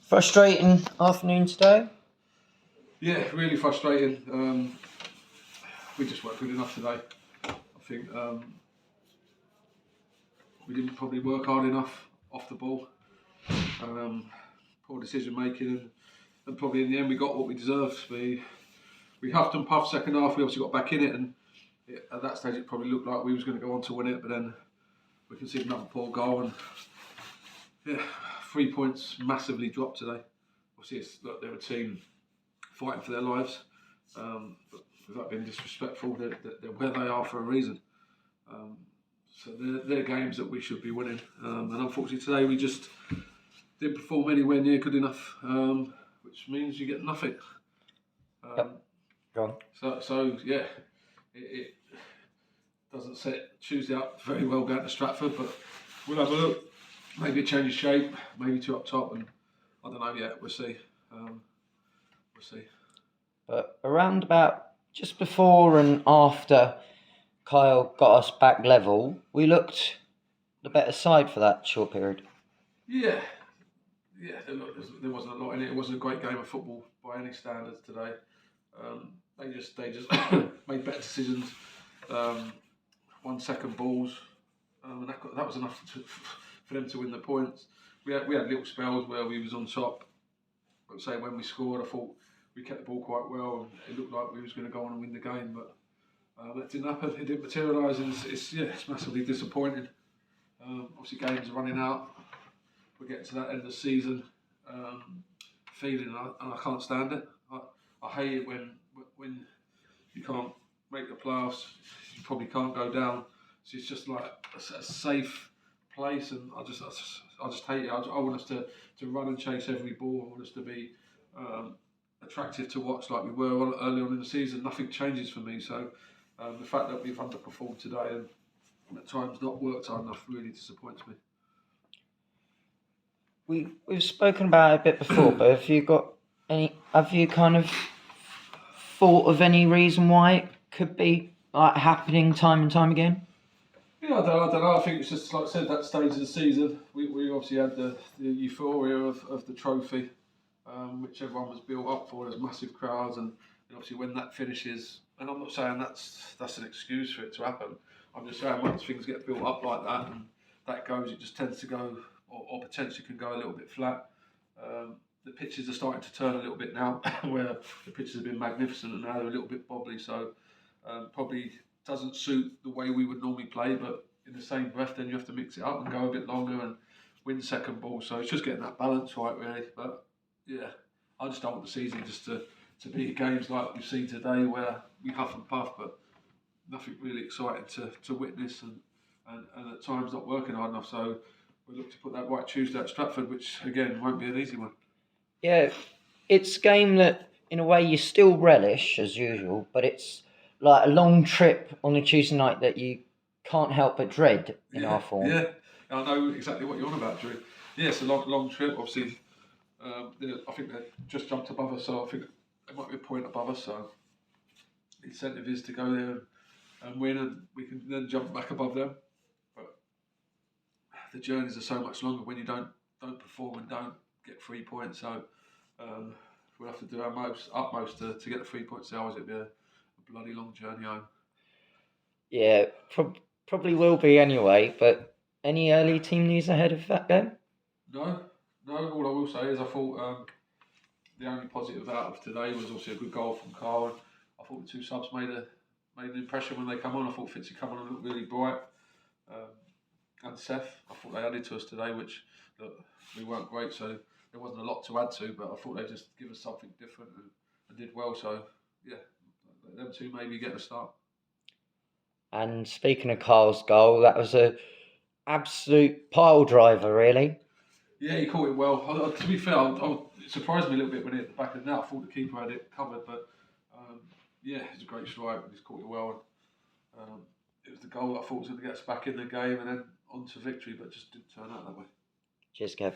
Frustrating afternoon today. Yeah, really frustrating. We just weren't good enough today. I think we didn't probably work hard enough off the ball. Poor decision making, and probably in the end we got what we deserved. We huffed and puffed second half. We obviously got back in it, and at that stage it probably looked like we was going to go on to win it. But then we conceded another poor goal, and 3 points massively dropped today. Obviously, they're a team fighting for their lives, but without being disrespectful, they're where they are for a reason. So they're games that we should be winning, and unfortunately today we just didn't perform anywhere near good enough, which means you get nothing. Yep. Go on. So yeah, it doesn't set Tuesday up very well going to Stratford, but we'll have a look. Maybe a change of shape, maybe two up top, and I don't know yet. We'll see. We'll see. But around about just before and after Kyle got us back level, we looked the better side for that short period. Yeah. There wasn't a lot in it. It wasn't a great game of football by any standards today. They just made better decisions. 1 second balls, and that was enough for them to win the points. We had little spells where we was on top. But say when we scored, I thought we kept the ball quite well, and it looked like we was going to go on and win the game. But that didn't happen. It didn't materialise, and it's massively disappointing. Obviously, games are running out. We're getting to that end of the season feeling, and I can't stand it. I hate it when you can't make the playoffs. You probably can't go down. So it's just like a safe place, and I just hate it. I want us to run and chase every ball. I want us to be attractive to watch like we were early on in the season. Nothing changes for me. So the fact that we've underperformed today and at times not worked hard enough really disappoints me. We've spoken about it a bit before, but have you kind of thought of any reason why it could be happening time and time again? Yeah, I don't know. I think it's just like I said, that stage of the season. We obviously had the euphoria of the trophy, which everyone was built up for. There's massive crowds, and obviously when that finishes, and I'm not saying that's an excuse for it to happen. I'm just saying once things get built up like that and that goes, it just tends to go, or potentially can go a little bit flat. The pitches are starting to turn a little bit now, where the pitches have been magnificent and now they're a little bit bobbly. So probably doesn't suit the way we would normally play, but in the same breath, then you have to mix it up and go a bit longer and win second ball. So it's just getting that balance right, really. But yeah, I just don't want the season just to be games like we've seen today, where we huff and puff, but nothing really exciting to witness, and at times not working hard enough. So we look to put that right Tuesday at Stratford, which again won't be an easy one. Yeah, it's a game that in a way you still relish as usual, but it's like a long trip on a Tuesday night that you can't help but dread in our form. Yeah, I know exactly what you're on about, Drew. Yeah, it's a long trip. Obviously, I think they just jumped above us, so I think they might be a point above us. So the incentive is to go there and win, and we can then jump back above them. But the journeys are so much longer when you don't perform and don't get 3 points. So we'll have to do our utmost to get the 3 points. Otherwise, it'll be a bloody long journey home. Yeah, probably will be anyway. But any early team news ahead of that game? No. All I will say is I thought the only positive out of today was obviously a good goal from Carl. I thought the two subs made an impression when they come on. I thought Fitzy come on and looked really bright. And Seth, I thought they added to us today, which we weren't great, so there wasn't a lot to add to, but I thought they just give us something different and did well. So yeah, them two maybe get a start. And speaking of Carl's goal, that was a absolute pile driver, really. Yeah, he caught it well. To be fair, it surprised me a little bit when he hit the back of the net. I thought the keeper had it covered, but yeah, it was a great strike. He's caught it well. And, it was the goal that I thought was going to get us back in the game and then on to victory, but just didn't turn out that way. Cheers, Kev.